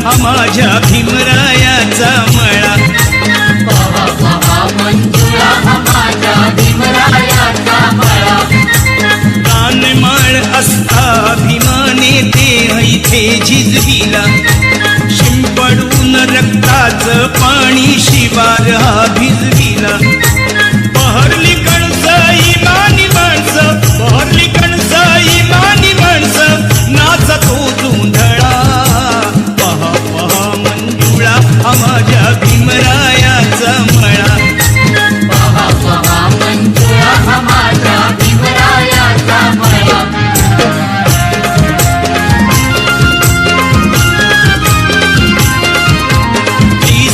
हा माझ्या भीमरायाचा मळा. पहा पहा मंजुळा हा माझ्या भीमरायाचा मळा. रानमाळ असता भीमाने ते इथे झिजविला. शिंपडून रक्ताचं पाणी शिवार हा भिजविला. बहरली कणस इमानी माणसं, बहरली कणस इमानी माणसं, नाचतो धुंधळा. पहा पहा मंजुळा हा माझ्या भीमरायाचा मळा. पहा पहा मंजुळा हा माझ्या भीमरायाचा मळा.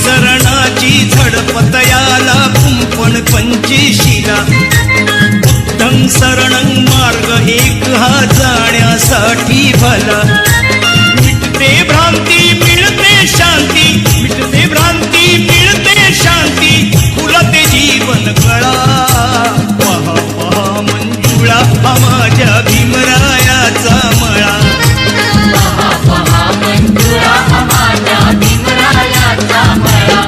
शरणाची झडपत याला कुंपण पंचेशीला. बुद्धं शरणं मार्ग एक हा जाण्यासाठी भला. मिटते भ्रांती मिळते शांती, मिटते भ्रांती मिळते शांती, फुलते जीवन कळा. पहा पहा मंजुळा हा माझ्या भीमरायाचा मळा. पहा पहा मंजुळा हा माझ्या भीमरायाचा मळा.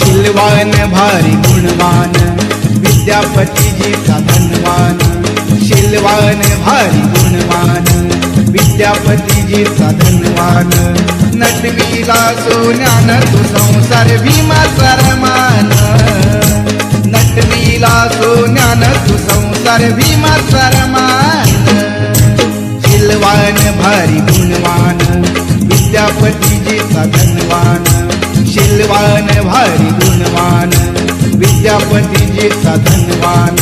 शीलवान भारी गुणवान विद्यापतीजीचा धनवान. शीलवान भारी गुणवान विद्यापतीजीचा धनवान. नटविला सोन्यान तू संसार भीमाचा रमान. नटविला सोन्यान तू संसार भीमाचा रमान. शीलवान भारी गुणवान विद्यापतीजीचा धनवान. शीलवान भारी गुणवान विद्यापतीजीचा धनवान.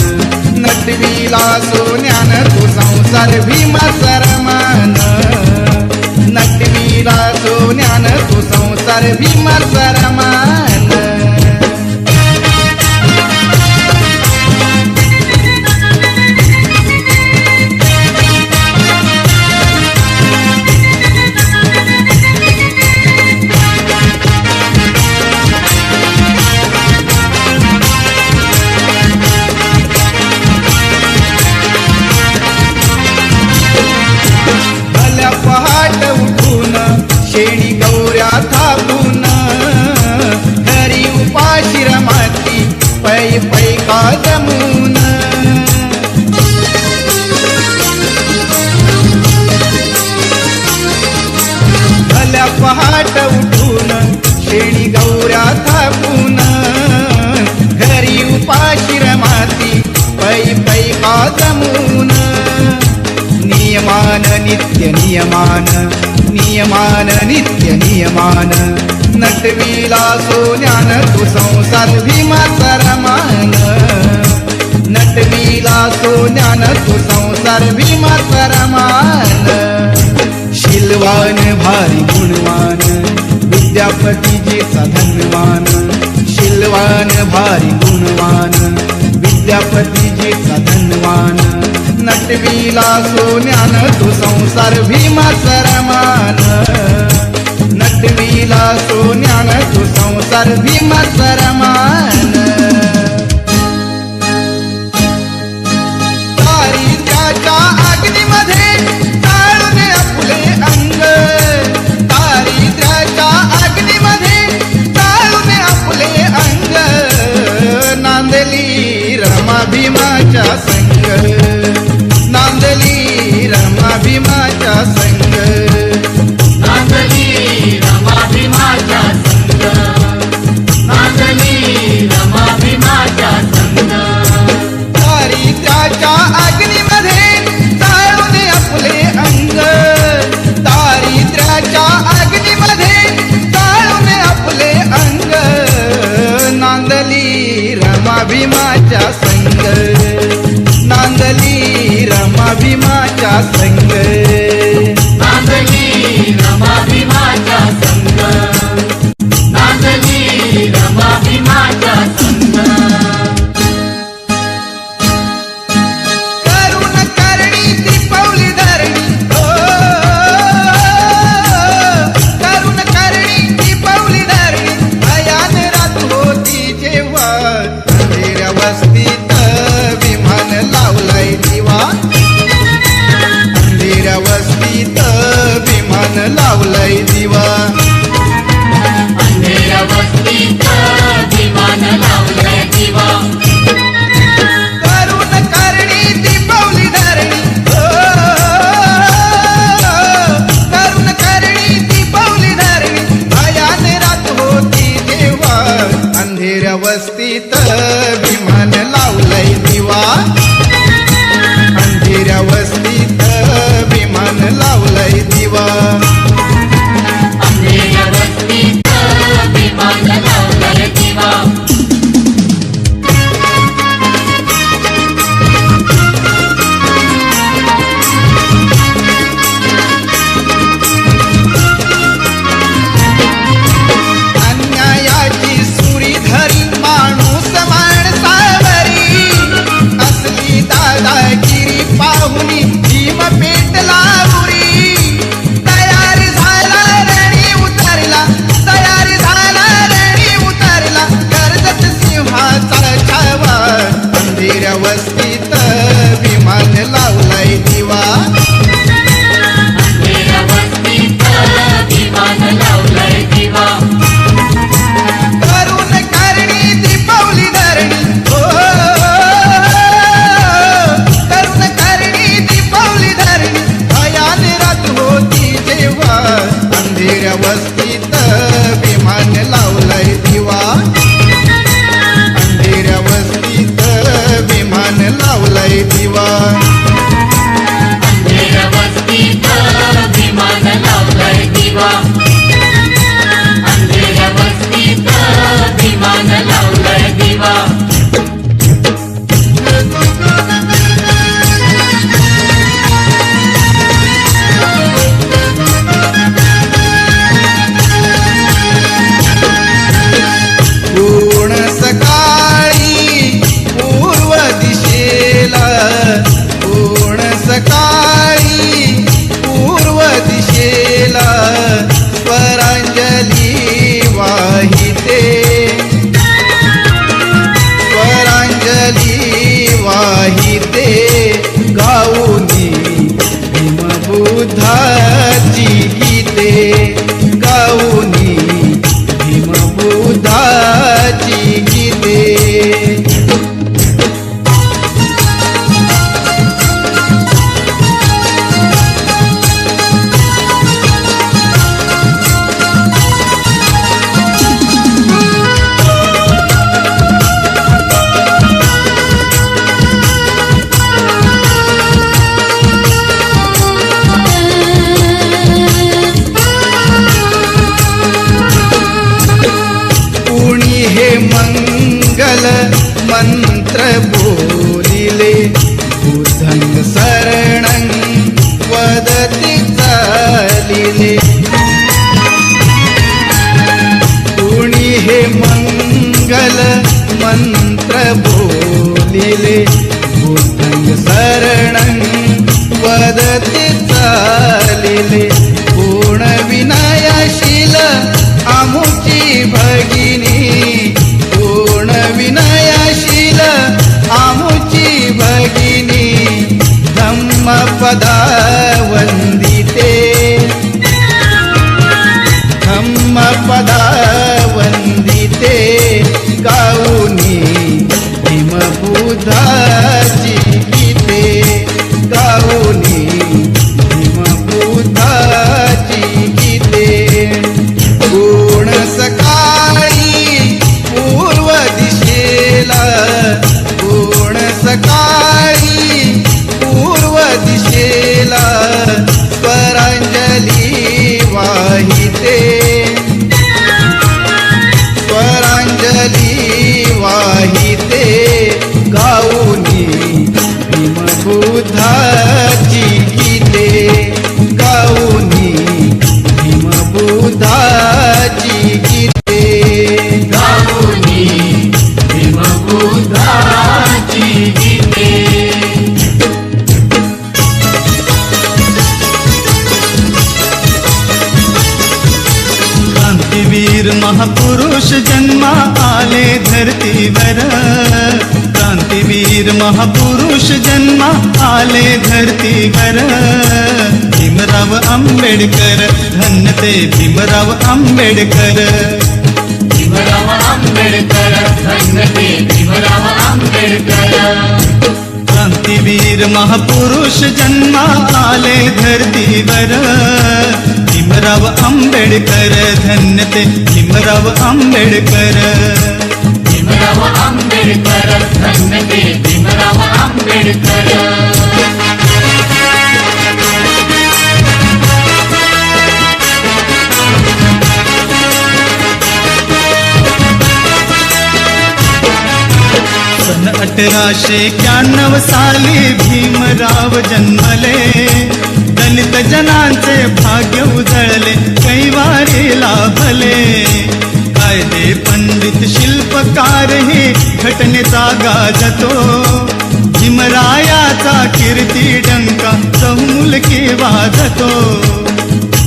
नटविला सोन्यान तू संसार भीमाचा रमान. नटविला सोन्यान तू संसार भीमाचा रमान. पहाट उठून शेणी गौऱ्या थापून, घरी उपाशी रमाती पै पै का जमून. भल्या पहाट उठून शेणी गौऱ्या थापून, घरी उपाशी रमाती पै पै का जमून. नियमान नित्य नियमान, नियमान नित्य नियमान. नटविला सोन्यान तू संसार भीमाचा रमान. नटविला सोन्यान तू संसार भीमाचा रमान. शीलवान भारी गुणवान विद्यापतीजीचा धनवान. शीलवान भारी गुणवान विद्यापतीजीचा धनवान. नटविला सोन्यान तू संसार भीमाचा रमान. नटविला सोन्यान तू संसार भीमाचा रमान. दारिद्र्याच्या अग्नीमध्ये जाळून आपले अंग. दारिद्र्याच्या अग्नीमध्ये जाळून आपले अंग. नांदली रमा भीमाच्या संग. नांदली रमा भीमाच्या संग. नांदली रमा भीमाच्या संग. नांदली रमा वस्तीत विमान लावलंय दिवा अंधेऱ्या वस्तीत विमान लावलंय दिवा अंधेऱ्या वस्तीत विमान लावलंय दिवा अन्यायाची सुरी धरी माणूस माणसावरी असली दादागिरी पाहुनी भीम पेटला उरी तयारी झाला रणी उतरला तयारी झाला रणी उतरला कर्जत सिंहाचा छावा अंधेऱ्या वस्तीत विमान लावलाय दिवा अंधेऱ्या वस्तीत विमान लावलंय दिवा करून करणी दीपावली धरणी हो करून करणी दीपावली धरणी भयान रात होती जेव्हा अंधेऱ्या वस्तीत विमान लावलंय दिवा अंधेऱ्या वस्तीत विमान लावलंय दिवा अंधेऱ्या वस्तीत विमान लावलंय दिवा अंधेऱ्या वस्तीत विमान लावलंय दिवा पूर्ण सकाळी पूर्व दिशेला पूर्ण सकाळी पूर्व दिशेला स्वरांजली वाहिते स्वरांजली वाहिते गाऊनी भीमबुद्धाची गीते गाऊनी भीमबुद्धाची गीते कुणी हे मंगल मंत्र बोलिले बुद्धं शरणं वदति चालिले कुणी हे मंगल मंत्र बोलिले बुद्धं शरणं वदति चालिले पूर्ण विनयशील आमुची भगिनी पूर्ण विनयशील आमुची भगिनी धम्मपदा वंदिते धम्मपदा वंदिते गाऊनी भीमबुद्धाची गीते गाऊनी भीमबुद्धाची गीते पूर्ण सकाळी पूर्व दिशेला पूर्ण सकाळी पूर्व दिशेला स्वरांजली वाहिते स्वरांजली वाहिते गाऊनी भीमबुद्धाची गीते गाऊनी भीमबुद्धाची गीते गाऊनी भीमबुद्धाची गीते क्रांतीवीर महापुरुष जन्मा आले धरतीवर क्रांतीवीर महापुरुष जन्मा आले धरतीवर भीमराव आंबेडकर धन्य ते भीमराव आंबेडकर भीमराव आंबेडकर धन्य ते भीमराव आंबेडकर क्रांतीवीर महापुरुष जन्मा आले धरतीवर भीमराव आंबेडकर धन्य ते भीमराव आंबेडकर भीमराव आंबेडकर धन्य ते भीमराव आंबेडकर सन 1891 साली भीमराव जन्मले, दलित जनांचे भाग्य उजळले, कैवारी लाभले. कायदे पंडित शिल्पकार ही घटनेचा गाजतो, भीमरायाचा कीर्ती डंका चहुमुलकी वाजतो.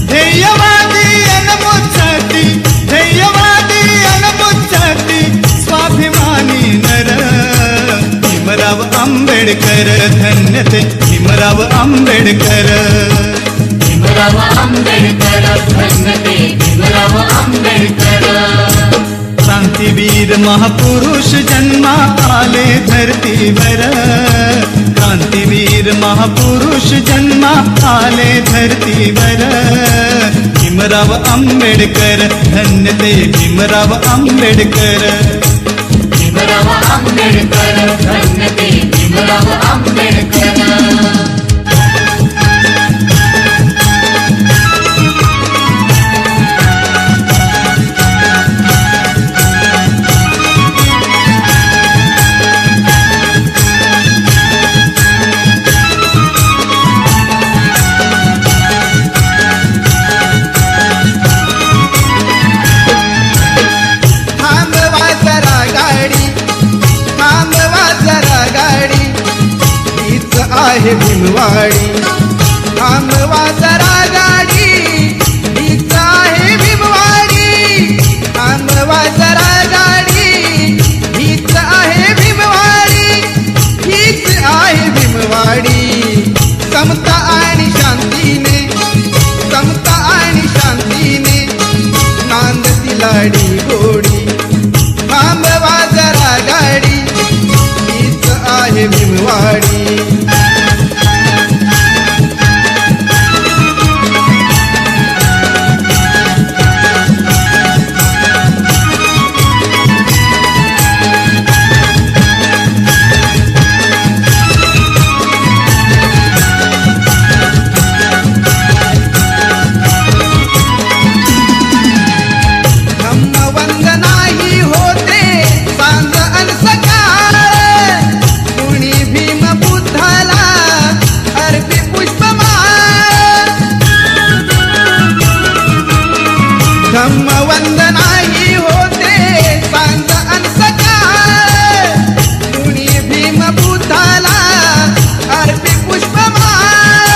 ध्येयवादी अनमुच्चती, ध्येयवादी अनमुच्चती, स्वाभिमानी नर भीमराव आंबेडकर धन्य ते भीमराव आंबेडकर. भीमराव आंबेडकर धन्य ते भीमराव आंबेडकर क्रांतीवीर महापुरुष जन्मा आले धरतीवर, क्रांतीवीर महापुरुष जन्मा आले धरतीवर. भीमराव आंबेडकर धन्य ते भीमराव आंबेडकर. भीमराव आंबेडकर धन्य ते भीमराव आंबेडकर थांबवा जरा गाडी, थांबवा जरा गाडी, हीच आहे भीमवाडी. थांबवा जरा गाडी, हीच आहे भीमवाडी. थांबवा जरा गाडी, हीच आहे भीमवाडी. हीच आहे भीमवाडी. समता आणि शांतीने, समता आणि शांतीने नांदती लाडी गोडी. थांबवा जरा गाडी, हीच आहे भीमवाडी. धम्मवंदनाही होते सांज अन सकाळ, कुणी भीम बुद्धाला अर्पी पुष्पमाळ. धम्मवंदनाही होते सांज अन सकाळ, कुणी भीम बुद्धाला अर्पी पुष्पमाळ,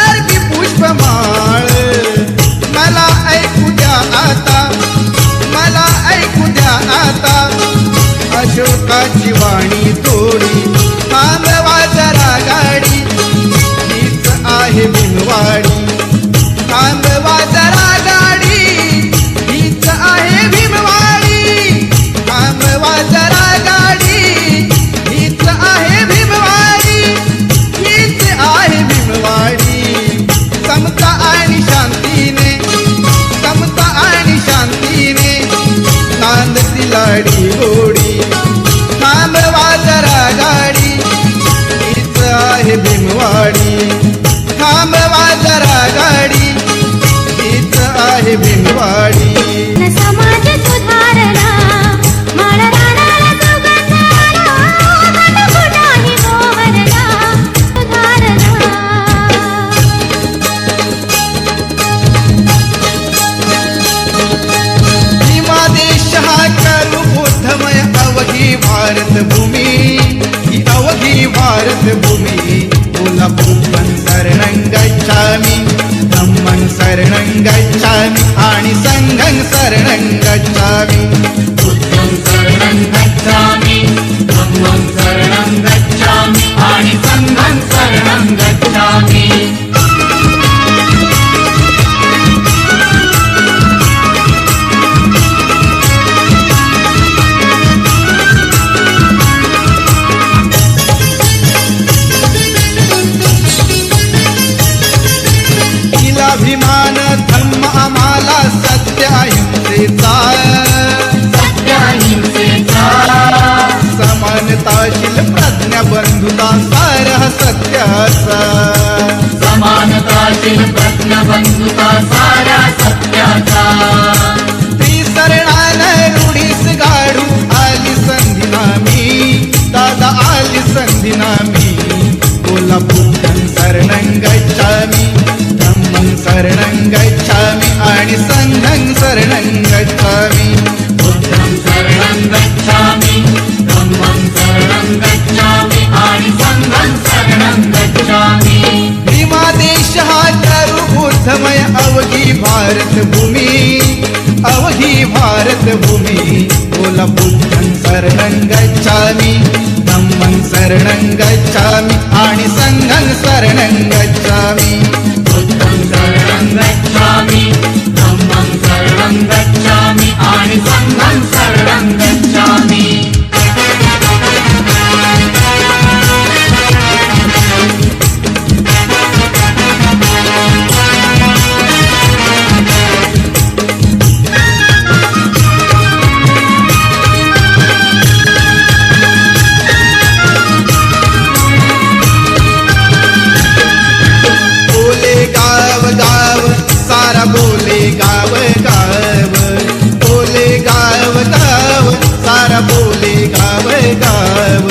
अर्पी पुष्पमाळ. मला ऐकू द्या आता, मला ऐकू द्या आता अशोकाची वाणी थोडी. थांबवा जरा गाडी, हीच आहे भीमवाडी. थांबवा जरा गाडी, हीच आहे भीमवाडी. थांबवा जरा गाडी, हीच आहे भीमवाडी. हीच आहे भीमवाडी. समता आणि शांतीने, समता आणि शांतीने नांदती लाडी गोडी. थांबवा जरा गाडी, हीच आहे भीमवाडी. थांबवा जरा गाडी, हीच आहे भीमवाडी. समाज सुधारणा माळा राणाला सुगंधारा, मनमुटाही मोहरला सुधारणा. भीमा देश हा करू बोधमय अवघी भारत भूमी. ही अवघी भारत भूमी. बोला बुद्धं शरणं गच्छामि, धम्मं शरणं गच्छामि आणि संघं शरणं गच्छामि. बुद्धं शरणं गच्छामि धम्मं शरणं गच्छामि आणि संघं शरणं गच्छामि. अभिमान धर्म आम्हाला सत्य अहिंसेचा. सोडवतील प्रज्ञबंधुता साऱ्या सत्याचा त्रिसरणान रूढीस गाडू आली संधी नामी दादा आली संधी नामी बोला बुद्धं शरणं गच्छामि धम्मं शरणं गच्छामि आणि संघं शरणं गच्छामि बुद्धं शरणं गच्छामि धम्मं शरणं गच्छामि आणि संघं शरणं गच्छामि भीमादेश हा तरु बुद्धमय अवघी भारत भूमी अवघी भारत भूमी बोला बुद्धं शरणं गच्छामि धम्मं शरणं गच्छामि आणि संघं शरणं गच्छामि बुद्धं शरणं गच्छामि धम्मं शरणं गच्छामि आणि संघं शरणं गच्छामि बोले गाव गाव सारा बोले गाव गाव बोले गाव गाव सारा बोले गाव गाव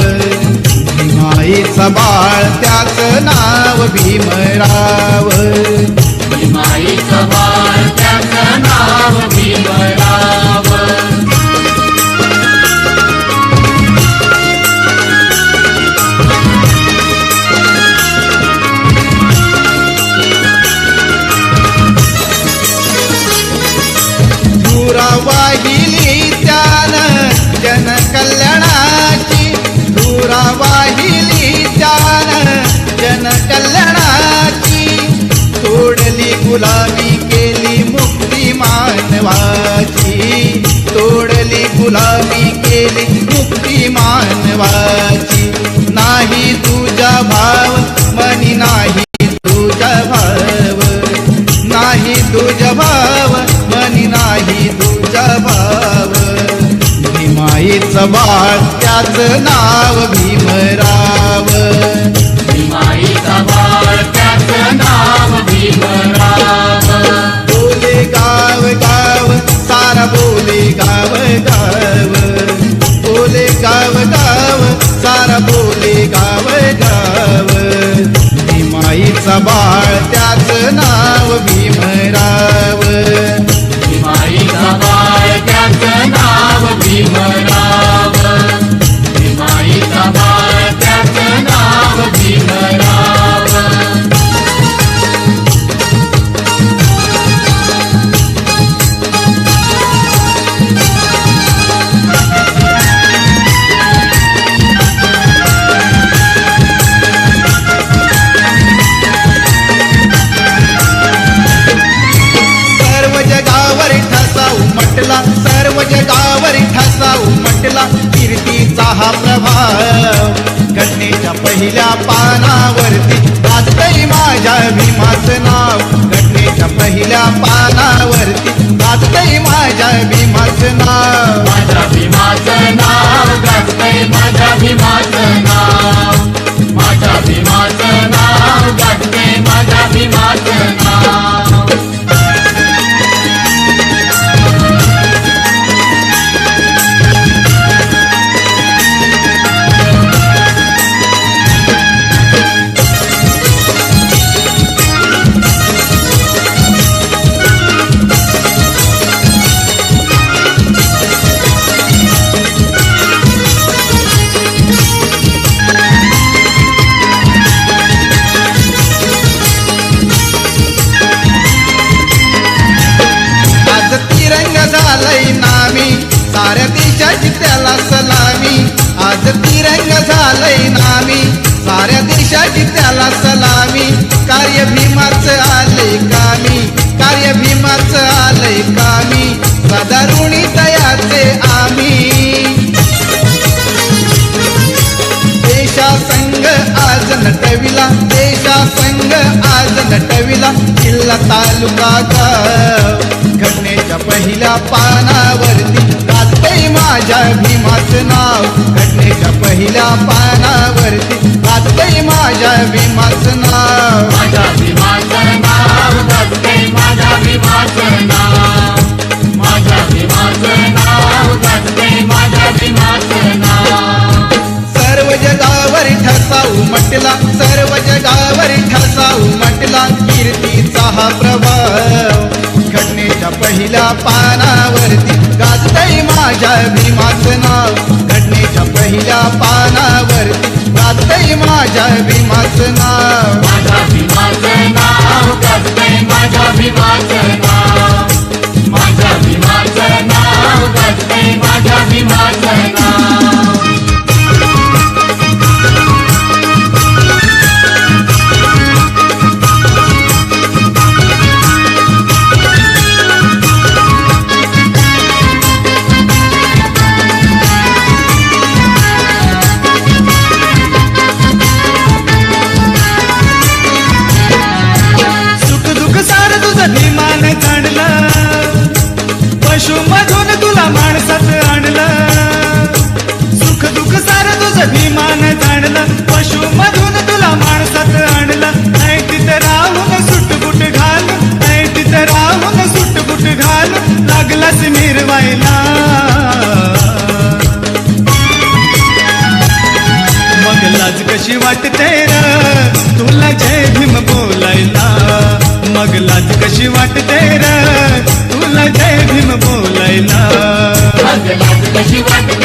भीमाईचा बाळ त्याचं नाव भीमराव भीमाईचं बाळ त्याचं नाव भीमराव धुरा वाहिली त्यानं जन कल्याणाची धुरा वाहिली त्यानं जन कल्याणाची तोडली गुलामी केली मुक्ती मानवाची तोडली गुलामी केली मुक्ती मानवाची नाही तुझा भाव मनी नाही तुझा भाव नाही तुझा भाव मनी नाही तुझा भाव भीमाईचं बाळ त्याचं नाव भीमराव भीमाईचा बाळ त्याचं नाव भीमराव बोले गाव गाव सारा बोले गाव गाव बोले गाव गाव सारा बोले गाव गाव भीमाईचा बाळ त्याचं नाव भीमराव भीमाईचा बाळ त्याचं नाव भीमराव भीमाईचा बाळ त्याचं नाव भीमराव सर्व जगावर ठसा उमटला सर्व जगावर ठसा उमटला कीर्तीचा हा प्रभाव घटनेच्या पहिल्या पानावरती गाजतय माझ्या भीमाचं नाव घटनेच्या पहिल्या पानावरती गाजतय माझ्या भीमाचं नाव माझ्या भीमाचं नाव गाजतंय माझ्या भीमाचं नाव माझ्या भीमाचं नाव गाजतंय माझ्या भीमाचं नाव आज तिरंग झालंय नामी साऱ्या देशाची त्याला सलामी आज तिरंग झालंय नामी साऱ्या देशाची त्याला सलामी कार्य भीमाचं आलंय कामी कार्य भीमाचं आलंय कामी सदा ऋणी तयाचे आम्ही देशा संघ आज नटविला देशा संघ आज नटविला किल्ला तालुका गाव घटनेच्या पहिल्या पानावरती गाजतंय माझ्या भीमाचं नाव घटनेच्या पहिल्या पानावरती गाजतंय माझ्या भीमाचं नाव माझ्या भीमाचं नाव भीमाचं नाव माझ्या भीमाचं नाव गाजते माझ्या भीमाचं नाव सर्व जगावर ठसा उमटला सर्व जगावर ठसा उमटला कीर्तीचा हा प्रभाव घटनेच्या पहिल्या पानावरती गाजतय माझ्या भीमाचं नाव घटनेच्या पहिल्या पानावरती गाजतय माझ्या भीमाचं नाव माझ्या भीमाचं नाव गाजते माझ्या भीमाचं नाव माझ्या भीमाचं नाव गाजते माझ्या भीमाचं नाव सुख दुःख सार तुझं भीमान जाणलं पशु मधून तुला माणसात आणलं सुख दुःख सार तुझं भीमान जाणलं पशु मधून तुला माणसात आणलं ऐ तिथं राहून सुटबुट घाल ऐ तिथं राहून सुटबुट घाल लागलास मिरवायला मग लाज कशी वाटते र तुला जय भीम बोलायला मग लाज कशी वाटते र तुला जय भीम बोलायला लाज कशी वाटते